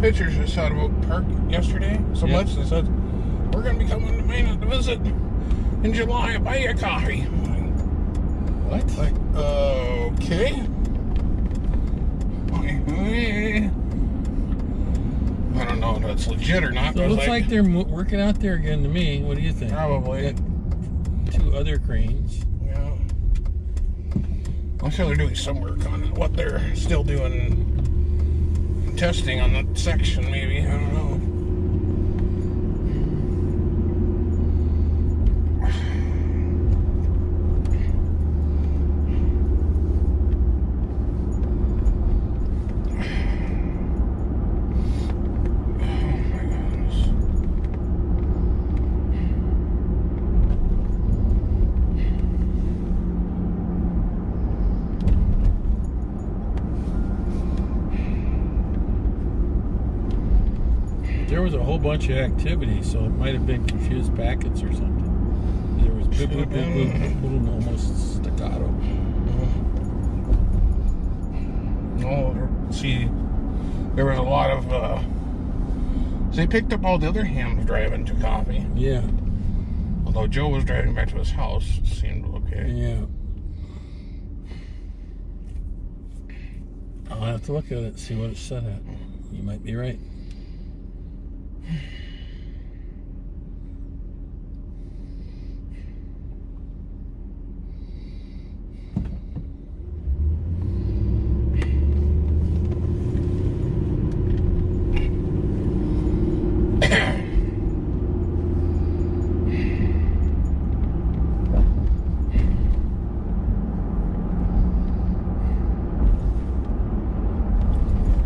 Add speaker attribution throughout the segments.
Speaker 1: pictures I saw about the park yesterday. So much they said, we're going to be coming to Minot to visit in July. Buy you a coffee.
Speaker 2: What?
Speaker 1: Like, okay. I don't know if that's legit or not.
Speaker 2: So it looks like they're working out there again to me. What do you think?
Speaker 1: Probably.
Speaker 2: Got 2 other cranes.
Speaker 1: Yeah. I'm sure they're doing some work on it. What they're still doing, testing on that section, maybe. I don't know.
Speaker 2: There was a whole bunch of activity, so it might have been confused packets or something. There was boop, boop, boop, boop, boop, almost staccato.
Speaker 1: Oh, see, there was a lot of, so they picked up all the other hams driving to coffee.
Speaker 2: Yeah.
Speaker 1: Although Joe was driving back to his house, it seemed okay.
Speaker 2: Yeah. I'll have to look at it and see what it's set at. You might be right.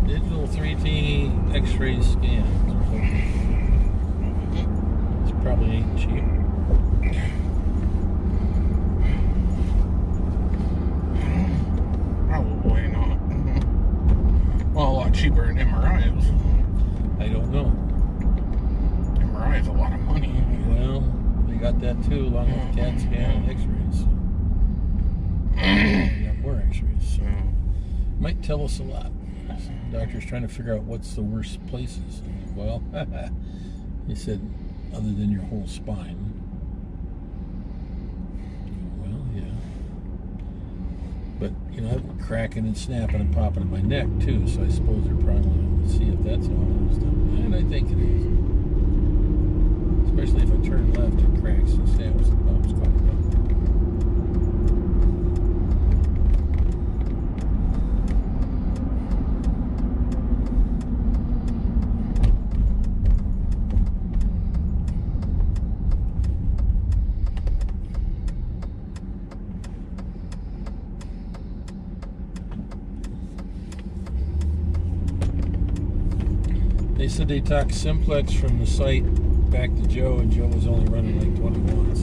Speaker 2: Digital 3D X-ray scans. It's probably ain't cheap.
Speaker 1: Probably not. Well, a lot cheaper than MRIs.
Speaker 2: I don't know.
Speaker 1: MRI is a lot of money.
Speaker 2: Well, they got that too, along with CAT scan and X-rays. They got more X-rays, so might tell us a lot. Doctor's trying to figure out what's the worst places. Well, he said, other than your whole spine. Well, yeah. But, you know, I've been cracking and snapping and popping in my neck, too, so I suppose they're probably going to see if that's all it is. And I think it is. Especially if I turn left, it cracks and snaps and pops quite a bit. They said they took simplex from the site back to Joe, and Joe was only running like 20 watts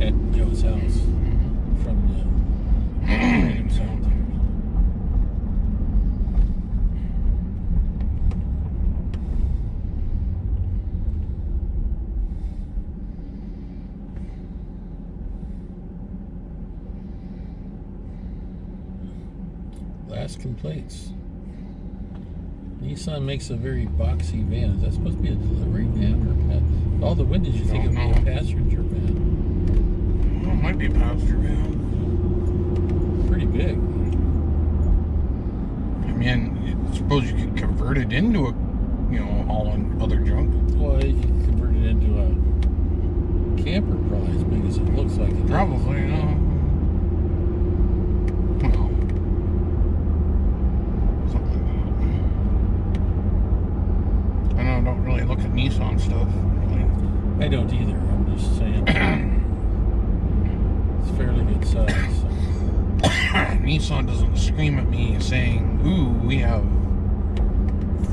Speaker 2: at Joe's house from the himself. Last complaints. Nissan makes a very boxy van. Is that supposed to be a delivery van or all the windows you think it would be a passenger van?
Speaker 1: Well, it might be a passenger van.
Speaker 2: Pretty big.
Speaker 1: I mean, I suppose you could convert it into a, you know, hauling other junk.
Speaker 2: Well, you could convert it into a camper, probably as big as it looks like it.
Speaker 1: Probably, you know. Look at Nissan stuff. Really.
Speaker 2: I don't either. I'm just saying it's fairly good size. So.
Speaker 1: Nissan doesn't scream at me saying, "Ooh, we have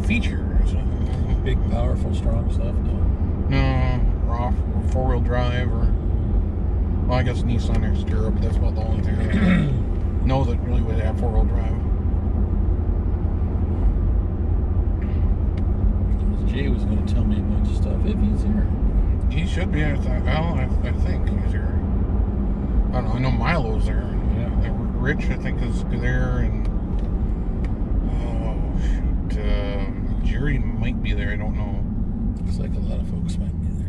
Speaker 1: features."
Speaker 2: Big, powerful, strong stuff.
Speaker 1: No, raw 4-wheel drive, or well, I guess Nissan Xterra, but that's about the only thing I know that really would have 4-wheel drive.
Speaker 2: Jay was going to tell me a bunch of stuff if he's here.
Speaker 1: He should be. I think he's here. I don't know. I know Milo's there. Yeah. Rich, I think, is there, and majority might be there. I don't know.
Speaker 2: Looks like a lot of folks might be there.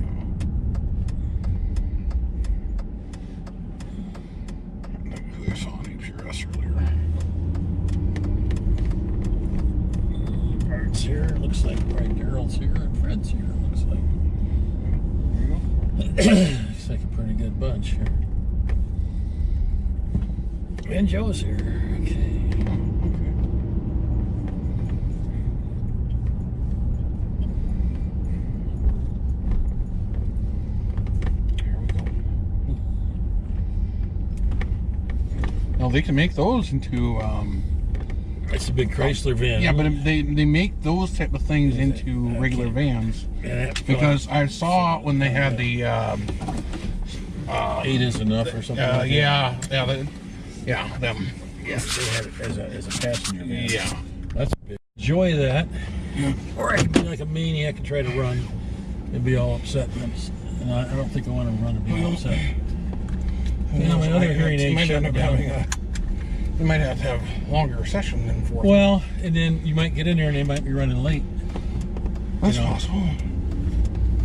Speaker 1: Who I saw on HRS earlier.
Speaker 2: Bart's here. Looks like right Daryl's here and Fred's here. Looks like.
Speaker 1: There you go.
Speaker 2: Looks like a pretty good bunch here. And Joe's here. Okay.
Speaker 1: Now they can make those into.
Speaker 2: It's a big Chrysler van.
Speaker 1: Yeah, but they make those type of things into regular vans. Because I saw when they had the.
Speaker 2: 8 is enough or something. Like
Speaker 1: them.
Speaker 2: Yeah, they had it as a passenger van.
Speaker 1: Yeah,
Speaker 2: that's big. Enjoy that. Or I could be like a maniac and try to run and be all upset. And I don't think I want to run and be all upset. My other hearing aid shut down.
Speaker 1: You might have to have longer session than 4.
Speaker 2: Well, and then you might get in there and they might be running late.
Speaker 1: That's possible.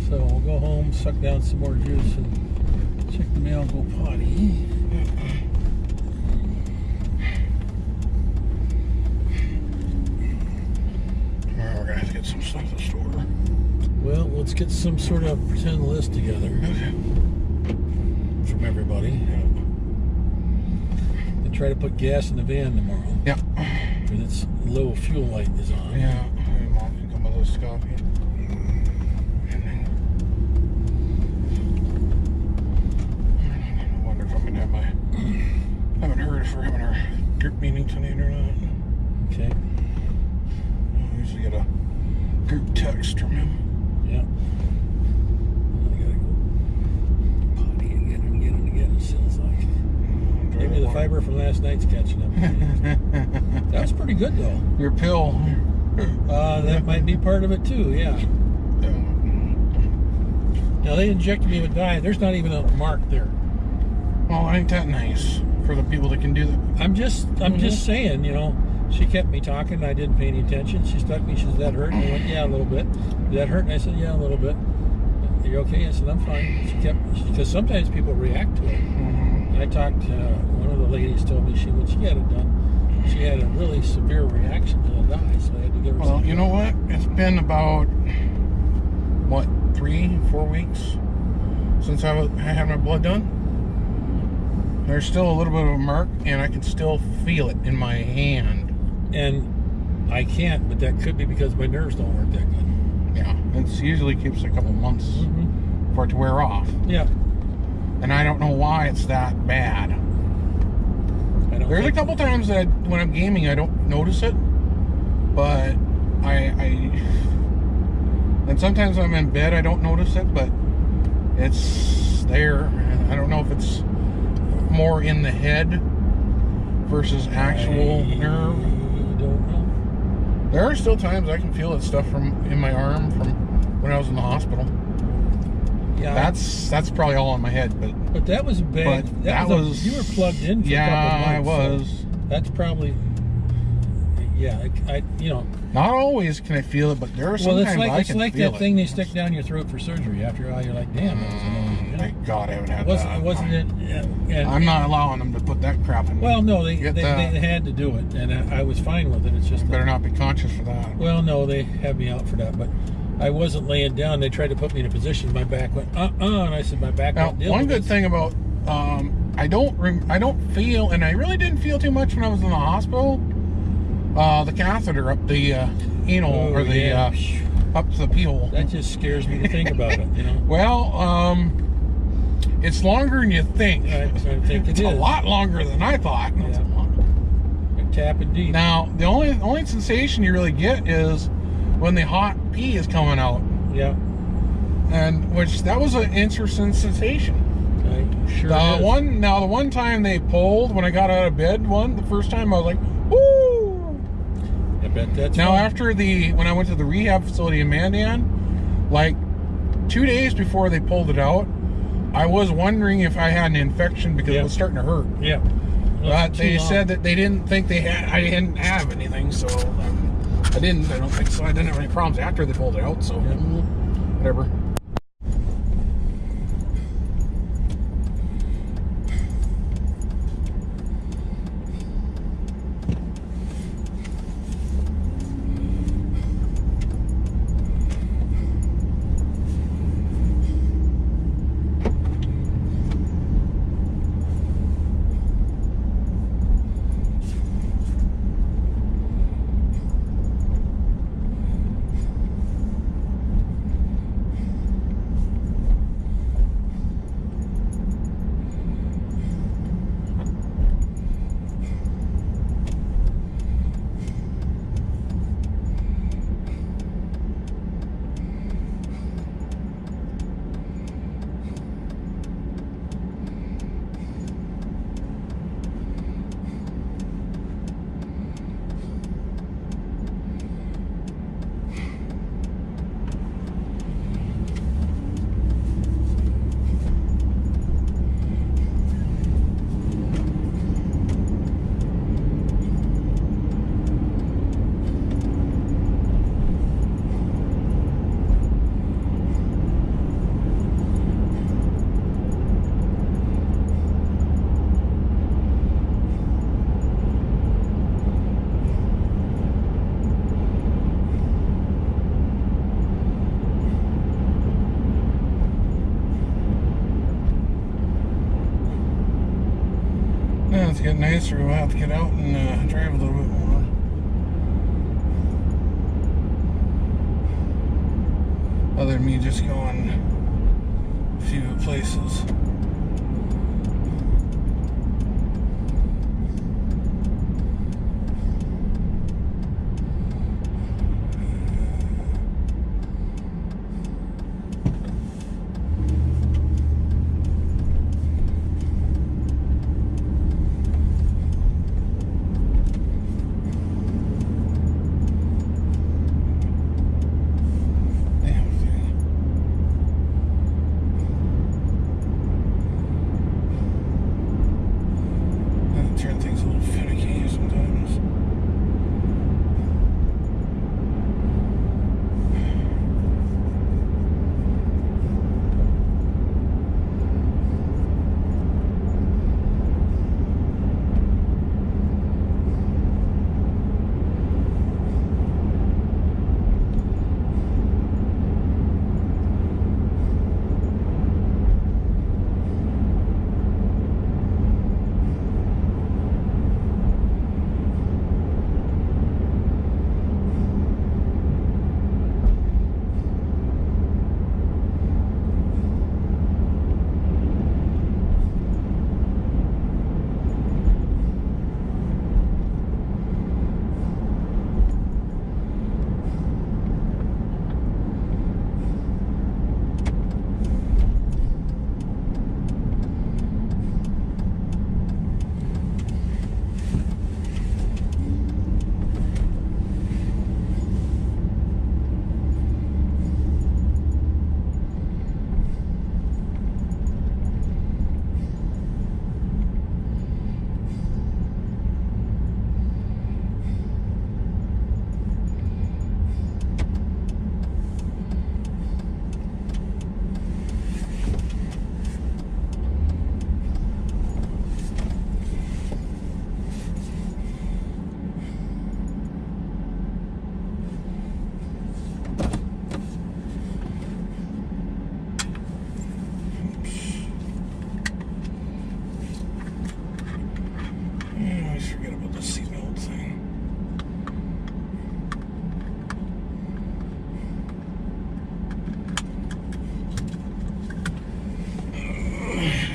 Speaker 2: So we'll go home, suck down some more juice, and check the mail and go potty.
Speaker 1: We're gonna have to get some stuff at the store.
Speaker 2: Well, let's get some sort of pretend list together.
Speaker 1: Okay.
Speaker 2: From everybody. And try to put gas in the van tomorrow.
Speaker 1: Yeah.
Speaker 2: Because its low fuel light is on.
Speaker 1: Yeah. Mom can come with us, coffee. I wonder if I'm gonna have my. Haven't heard if we're having our group meeting tonight or not.
Speaker 2: Okay.
Speaker 1: I usually get a group text from him.
Speaker 2: Yeah. I gotta go potty again and again and again, it sounds like. Maybe the fiber from last night's catching up. That was pretty good though.
Speaker 1: Your pill.
Speaker 2: That might be part of it too, yeah. Now they injected me with dye. There's not even a mark there.
Speaker 1: Well, ain't that nice for the people that can do that?
Speaker 2: I'm just saying, you know. She kept me talking. I didn't pay any attention. She stuck me. She said, "That hurt?" And I went, "Yeah, a little bit." "Did that hurt?" And I said, "Yeah, a little bit." "Are you okay?" I said, "I'm fine." She kept, because sometimes people react to it. And I talked to one of the ladies. Told me when she had it done, she had a really severe reaction to the dye, so I had to give her.
Speaker 1: Well, you know what? It's been about 3-4 weeks since I had my blood done. There's still a little bit of a mark, and I can still feel it in my hand.
Speaker 2: And I can't, but that could be because my nerves don't work that good.
Speaker 1: Yeah, it usually keeps a couple months for it to wear off.
Speaker 2: Yeah.
Speaker 1: And I don't know why it's that bad. There's a couple times that when I'm gaming, I don't notice it, but and sometimes I'm in bed, I don't notice it, but it's there. I don't know if it's more in the head versus actual nerve.
Speaker 2: Don't know.
Speaker 1: There are still times I can feel that stuff in my arm from when I was in the hospital.
Speaker 2: Yeah,
Speaker 1: that's probably all in my head,
Speaker 2: but that was bad.
Speaker 1: That was
Speaker 2: you were plugged in for a couple of months.
Speaker 1: I was.
Speaker 2: So that's probably you know.
Speaker 1: Not always can I feel it, but there are sometimes I can feel it.
Speaker 2: It's like that thing they stick down your throat for surgery. After a while, you're like, damn, that was annoying.
Speaker 1: Thank God I haven't had that.
Speaker 2: Wasn't it? And
Speaker 1: I'm not allowing them to put that crap in.
Speaker 2: Well, no, they had to do it, and I was fine with it. It's just
Speaker 1: better not be conscious for that.
Speaker 2: Well, no, they had me out for that, but I wasn't laying down. They tried to put me in a position. My back went and I said my back won't deal with
Speaker 1: one good thing about I don't feel, and I really didn't feel too much when I was in the hospital. The catheter up the anal up to the peel.
Speaker 2: That just scares me to think about it. You know.
Speaker 1: Well, it's longer than you think.
Speaker 2: I think
Speaker 1: it's a lot longer than I thought.
Speaker 2: Yeah. You're tapping deep.
Speaker 1: Now the only sensation you really get is when the hot pee is coming out.
Speaker 2: Yeah.
Speaker 1: And that was an interesting sensation.
Speaker 2: Sure.
Speaker 1: The one time they pulled when I got out of bed, the first time I was like, woo!
Speaker 2: I bet that's
Speaker 1: now
Speaker 2: fun.
Speaker 1: After when I went to the rehab facility in Mandan, like 2 days before they pulled it out, I was wondering if I had an infection because it was starting to hurt.
Speaker 2: Yeah.
Speaker 1: But they said that they didn't think I didn't have anything, so I don't think so. I didn't have any problems after they pulled it out, so whatever. Yeah, it's getting nicer. We'll have to get out and drive a little bit more. Other than me just going a few places. Turn things a little finicky sometimes.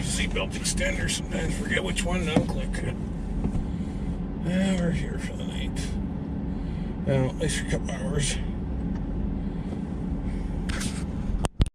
Speaker 1: Seatbelt extender. Sometimes forget which one to unclick. We're here for the night. Well, at least for a couple hours.